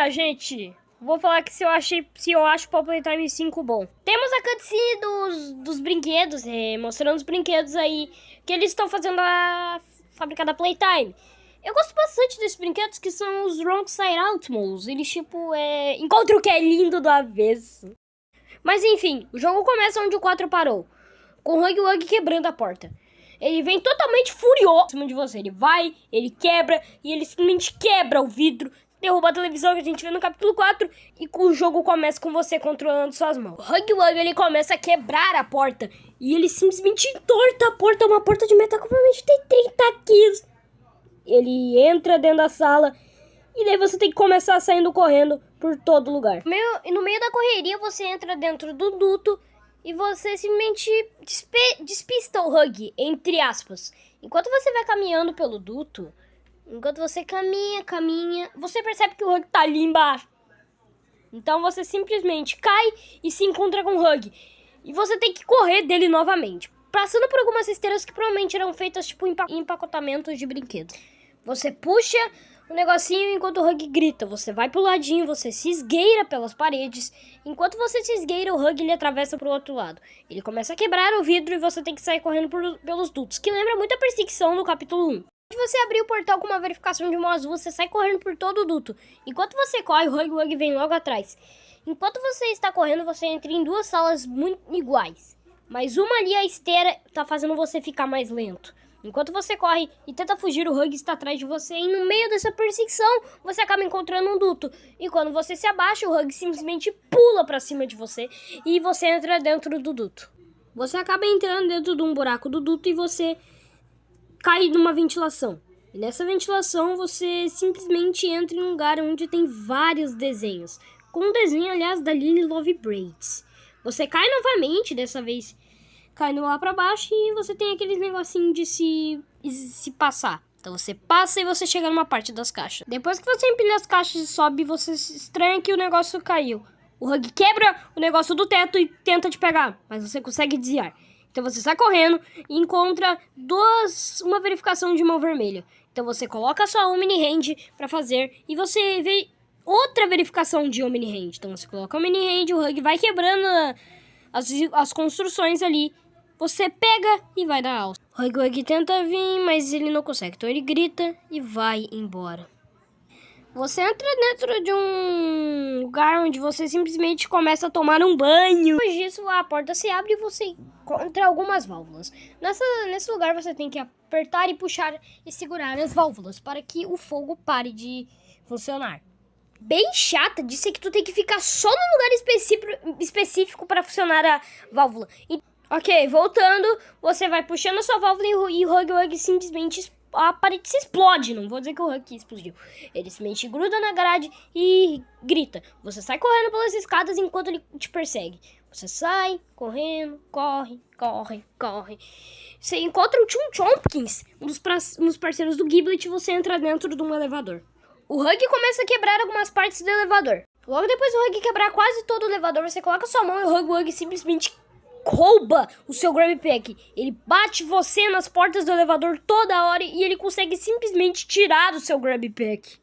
dia, gente! Vou falar que se eu acho o Playtime 5 bom. Temos a cutscene dos brinquedos, mostrando os brinquedos aí que eles estão fazendo a fábrica da Playtime. Eu gosto bastante desses brinquedos que são os Wrong Side Outmos. Eles, tipo, encontra o que é lindo do avesso. Mas enfim, o jogo começa onde o 4 parou, com o Huggy Wuggy quebrando a porta. Ele vem totalmente furioso em cima de você. Ele vai, ele quebra, e ele simplesmente quebra o vidro, derruba a televisão que a gente vê no capítulo 4, e o jogo começa com você controlando suas mãos. O Huggy Wuggy, ele começa a quebrar a porta, e ele simplesmente entorta a porta, uma porta de metal que provavelmente tem 30 quilos. Ele entra dentro da sala, e daí você tem que começar saindo correndo por todo lugar. No meio da correria, você entra dentro do duto, e você simplesmente despista o Huggy, entre aspas. Enquanto você vai caminhando pelo duto, enquanto você caminha, você percebe que o Huggy tá ali embaixo. Então você simplesmente cai e se encontra com o Huggy. E você tem que correr dele novamente, passando por algumas esteiras que provavelmente eram feitas tipo empacotamentos de brinquedos. Você puxa o negocinho enquanto o Huggy grita. Você vai pro ladinho, você se esgueira pelas paredes. Enquanto você se esgueira, o Huggy ele atravessa pro outro lado. Ele começa a quebrar o vidro e você tem que sair correndo pelos dutos, que lembra muito a perseguição do capítulo 1. Se você abrir o portal com uma verificação de mão azul, você sai correndo por todo o duto. Enquanto você corre, o Huggy Wuggy vem logo atrás. Enquanto você está correndo, você entra em duas salas muito iguais. Mas uma ali, a esteira, tá fazendo você ficar mais lento. Enquanto você corre e tenta fugir, o Huggy está atrás de você. E no meio dessa perseguição, você acaba encontrando um duto. E quando você se abaixa, o Huggy simplesmente pula pra cima de você. E você entra dentro do duto. Você acaba entrando dentro de um buraco do duto e você cai numa ventilação. E nessa ventilação, você simplesmente entra em um lugar onde tem vários desenhos. Com um desenho, aliás, da Lily Love Braids. Você cai novamente, dessa vez caindo lá pra baixo, e você tem aqueles negocinhos de se passar. Então você passa e você chega numa parte das caixas. Depois que você empilha as caixas e sobe, você estranha que o negócio caiu. O Huggy quebra o negócio do teto e tenta te pegar, mas você consegue desviar. Então você sai correndo e encontra uma verificação de mão vermelha. Então você coloca a sua Omni-Hand pra fazer e você vê outra verificação de Omni-Hand. Então você coloca a Omni-Hand, o Huggy vai quebrando as construções ali. Você pega e vai dar alça. O Huggy Wuggy tenta vir, mas ele não consegue. Então ele grita e vai embora. Você entra dentro de um lugar onde você simplesmente começa a tomar um banho. Depois disso, a porta se abre e você encontra algumas válvulas. Nesse lugar você tem que apertar e puxar e segurar as válvulas para que o fogo pare de funcionar. Bem chata, disse que tu tem que ficar só no lugar específico para funcionar a válvula. Ok, voltando, você vai puxando a sua válvula e o Huggy Wuggy simplesmente a parede se explode. Não vou dizer que o Huggy explodiu. Ele simplesmente gruda na grade e grita. Você sai correndo pelas escadas enquanto ele te persegue. Você sai correndo, corre. Você encontra o Chum Chompkins, um dos parceiros do Giblet, e você entra dentro de um elevador. O Huggy começa a quebrar algumas partes do elevador. Logo depois do Huggy quebrar quase todo o elevador, você coloca sua mão e o Huggy Wuggy simplesmente rouba o seu Grab Pack. Ele bate você nas portas do elevador toda hora e ele consegue simplesmente tirar o seu Grab Pack.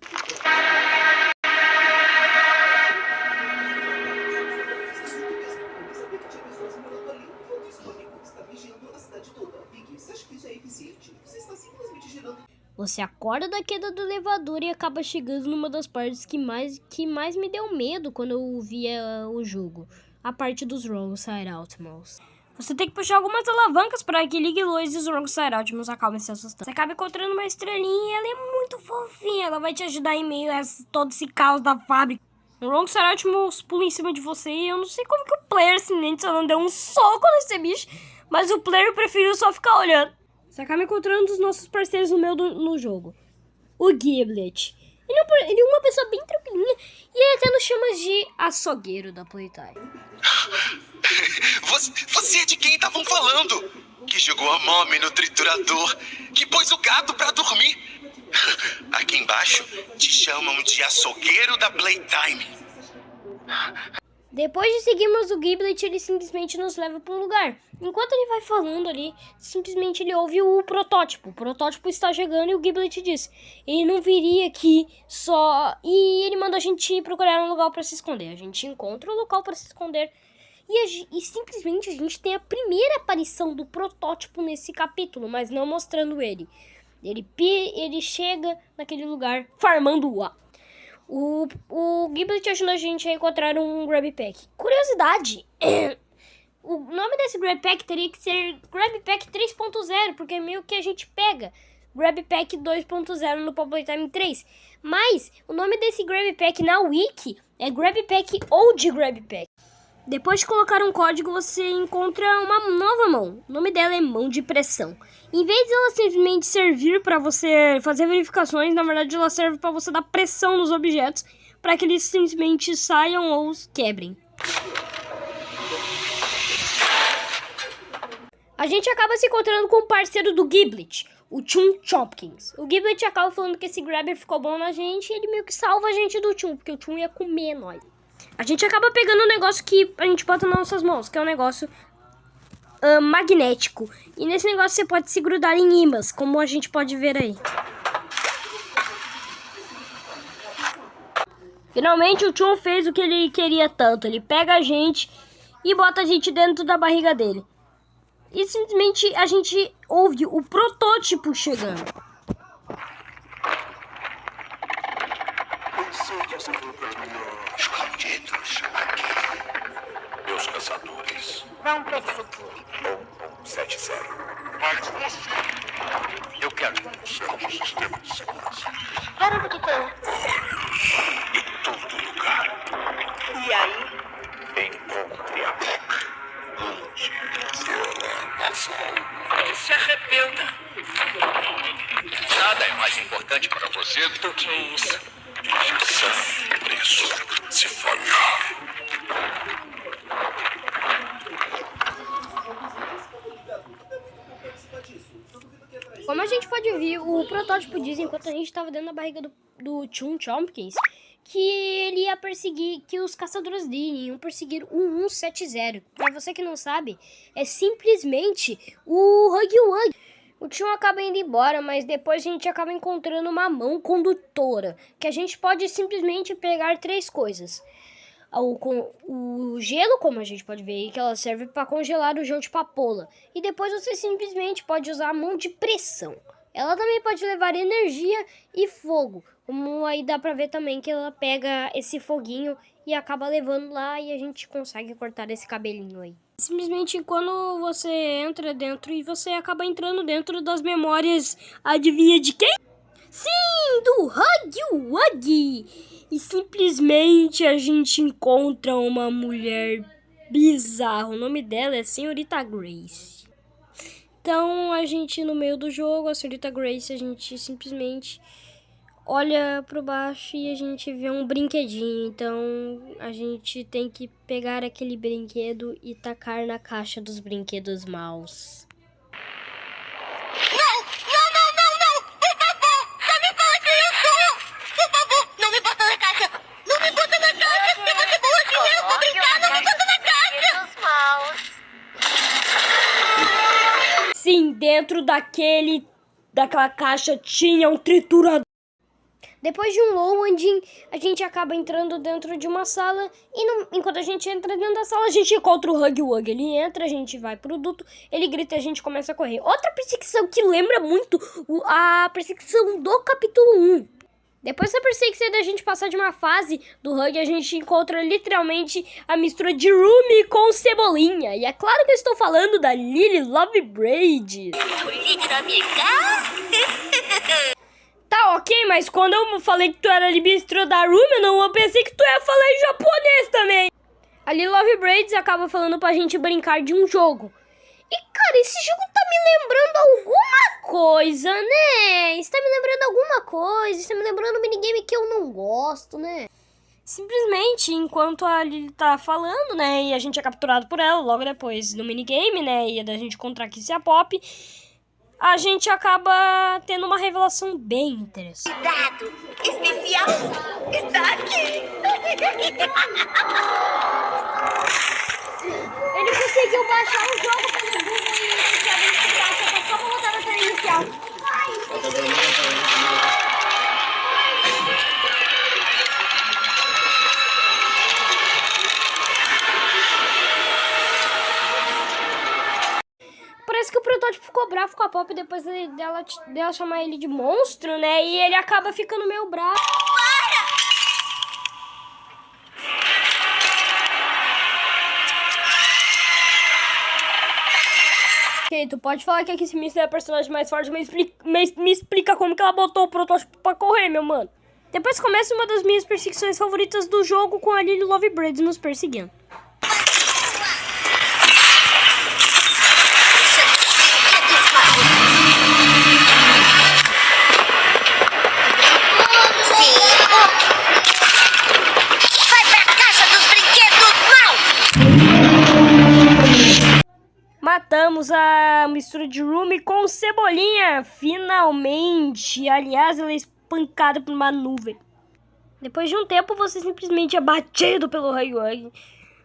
Você acorda da queda do elevador e acaba chegando numa das partes que mais me deu medo quando eu via o jogo. A parte dos Wrong Side Outmost. Você tem que puxar algumas alavancas para que ligue luz e os Wrong Side Outmost acabem se assustando. Você acaba encontrando uma estrelinha e ela é muito fofinha. Ela vai te ajudar em meio a todo esse caos da fábrica. O Wrong Side Outmost pula em cima de você e eu não sei como que o player simplesmente só não deu um soco nesse bicho. Mas o player preferiu só ficar olhando. Você acaba encontrando os nossos parceiros no jogo. O Giblet. Ele é uma pessoa bem tranquilinha e ele até nos chama de açougueiro da Playtime. Você é de quem estavam falando? Que jogou a mommy no triturador, que pôs o gato pra dormir. Aqui embaixo te chamam de açougueiro da Playtime. Depois de seguirmos o Giblet, ele simplesmente nos leva para um lugar. Enquanto ele vai falando ali, simplesmente ele ouve o protótipo. O protótipo está chegando e o Giblet diz: ele não viria aqui só... E ele manda a gente procurar um lugar para se esconder. A gente encontra um local para se esconder. E simplesmente a gente tem a primeira aparição do protótipo nesse capítulo, mas não mostrando ele. Ele chega naquele lugar farmando o A. O Giblet ajuda a gente a encontrar um Grab Pack. Curiosidade, o nome desse Grab Pack teria que ser Grab Pack 3.0, porque é meio que a gente pega Grab Pack 2.0 no Pop Playtime 3. Mas o nome desse Grab Pack na Wiki é Grab Pack Old Grab Pack. Depois de colocar um código, você encontra uma nova mão. O nome dela é mão de pressão. Em vez de ela simplesmente servir para você fazer verificações, na verdade ela serve para você dar pressão nos objetos para que eles simplesmente saiam ou quebrem. A gente acaba se encontrando com o parceiro do Giblet, o Chum Chopkins. O Giblet acaba falando que esse grabber ficou bom na gente e ele meio que salva a gente do Chum, porque o Chum ia comer nós. A gente acaba pegando um negócio que a gente bota nas nossas mãos, que é um negócio magnético. E nesse negócio você pode se grudar em ímãs, como a gente pode ver aí. Finalmente o Chum fez o que ele queria tanto. Ele pega a gente e bota a gente dentro da barriga dele. E simplesmente a gente ouve o protótipo chegando. Escondidos aqui. Meus caçadores. Vão para o futuro. 170. Mas você... Eu quero denunciar o sistema de segurança. Para onde que estão? Olhos em todo lugar. E aí? Encontre a boca. Se arrependa. Nada é mais importante para você Do que isso? Sempre isso. Se falhar. Como a gente pode ver, o protótipo diz, enquanto a gente estava dentro da barriga do Chum Chopkins, que ele ia perseguir, que os caçadores dele iam perseguir o 170. Pra você que não sabe, é simplesmente o Huggy Wuggy. O Chum acaba indo embora, mas depois a gente acaba encontrando uma mão condutora, que a gente pode simplesmente pegar 3 coisas. O gelo, como a gente pode ver, que ela serve para congelar o gelo de papoula. E depois você simplesmente pode usar a mão de pressão. Ela também pode levar energia e fogo. Como aí dá pra ver também que ela pega esse foguinho e acaba levando lá e a gente consegue cortar esse cabelinho aí. Simplesmente quando você entra dentro e você acaba entrando dentro das memórias, adivinha de quem? Sim, do Huggy Wuggy! E simplesmente a gente encontra uma mulher bizarra. O nome dela é Senhorita Grace. Então a gente no meio do jogo, a Senhorita Grace, a gente simplesmente olha pro baixo e a gente vê um brinquedinho. Então a gente tem que pegar aquele brinquedo e tacar na caixa dos brinquedos maus. Sim, dentro daquela caixa tinha um triturador. Depois de um loading, a gente acaba entrando dentro de uma sala. E enquanto a gente entra dentro da sala, a gente encontra o Huggy Wuggy. Ele entra, a gente vai pro duto, ele grita e a gente começa a correr. Outra perseguição que lembra muito a perseguição do capítulo 1. Depois da perseguição da gente passar de uma fase do Huggy, a gente encontra literalmente a mistura de Rumi com Cebolinha. E é claro que eu estou falando da Lily Lovebraid. Tá, ok, mas quando eu falei que tu era mistura da Rumi, eu pensei que tu ia falar em japonês também. A Lily Lovebraid acaba falando pra gente brincar de um jogo. E, cara, esse jogo tá me lembrando alguma coisa, né? Isso tá me lembrando alguma coisa. Isso tá me lembrando um minigame que eu não gosto, né? Simplesmente, enquanto a Lily tá falando, né? E a gente é capturado por ela logo depois no minigame, né? E da gente encontrar aqui a Pop, a gente acaba tendo uma revelação bem interessante. Cuidado! Especial está aqui! Ele conseguiu baixar o jogo pelo Google e inicialmente eu só vou voltar na tela inicial. Parece que o protótipo ficou bravo com a Pop depois dela chamar ele de monstro, né? E ele acaba ficando meio bravo. Ok, tu pode falar que a Kissimissa é a personagem mais forte, mas me explica como que ela botou o protótipo pra correr, meu mano. Depois começa uma das minhas perseguições favoritas do jogo, com a Lily Lovebirds nos perseguindo. Matamos a mistura de Rumi com Cebolinha, finalmente. Aliás, ela é espancada por uma nuvem. Depois de um tempo, você simplesmente é batido pelo Raigwag.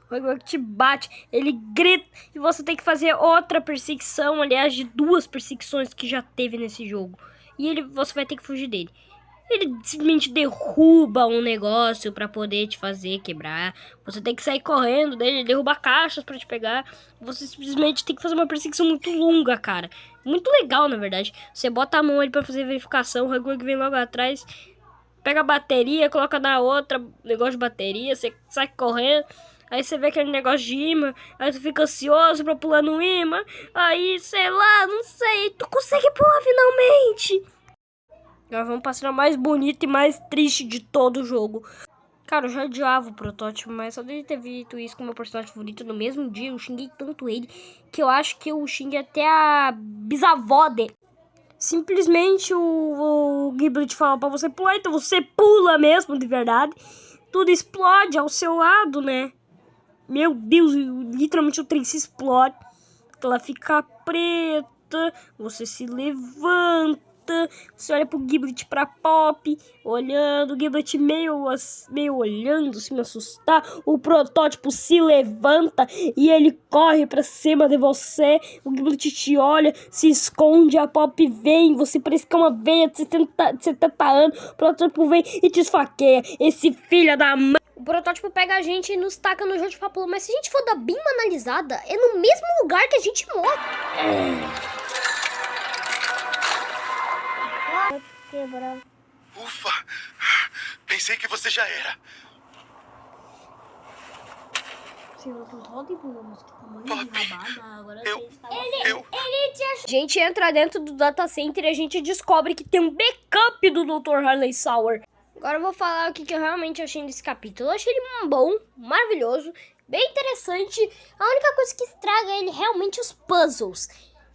O Raigwag te bate, ele grita e você tem que fazer outra perseguição, aliás, de 2 perseguições que já teve nesse jogo. E você vai ter que fugir dele. Ele simplesmente derruba um negócio pra poder te fazer quebrar. Você tem que sair correndo dele, ele derruba caixas pra te pegar. Você simplesmente tem que fazer uma perseguição muito longa, cara. Muito legal, na verdade. Você bota a mão ali pra fazer verificação, o Raigwag vem logo atrás, pega a bateria, coloca na outra, negócio de bateria, você sai correndo. Aí você vê aquele negócio de imã, aí tu fica ansioso pra pular no imã. Aí, sei lá, não sei, tu consegue pular finalmente. Agora vamos passar a mais bonita e mais triste de todo o jogo. Cara, eu já odiava o protótipo, mas só dele ter visto isso com o meu personagem favorito no mesmo dia, eu xinguei tanto ele, que eu acho que eu xinguei até a bisavó dele. Simplesmente o Giblet fala pra você pular, então você pula mesmo, de verdade. Tudo explode ao seu lado, né? Meu Deus, literalmente o trem se explode. Ela fica preta, você se levanta. Você olha pro Giblet, pra Pop, olhando, o Giblet meio olhando, se me assustar. O protótipo se levanta e ele corre pra cima de você. O Giblet te olha, se esconde, a Pop vem, você parece que é uma veia de 70 anos. O protótipo vem e te esfaqueia. Esse filho da mãe. O protótipo pega a gente e nos taca no jogo de papo, mas se a gente for dar bem uma analisada, é no mesmo lugar que a gente morre. Ufa! Pensei que você já era. A gente entra dentro do data center e a gente descobre que tem um backup do Dr. Harley Sauer. Agora eu vou falar o que eu realmente achei desse capítulo. Eu achei ele bom, maravilhoso, bem interessante. A única coisa que estraga ele realmente os puzzles.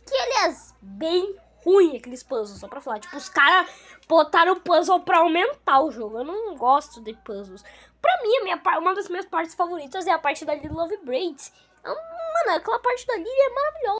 Que, aliás, bem ruim aqueles puzzles, só pra falar. Tipo, os caras botaram o puzzle pra aumentar o jogo. Eu não gosto de puzzles. Pra mim, uma das minhas partes favoritas é a parte da Lily Lovebirds. Mano, aquela parte da Lily é maravilhosa.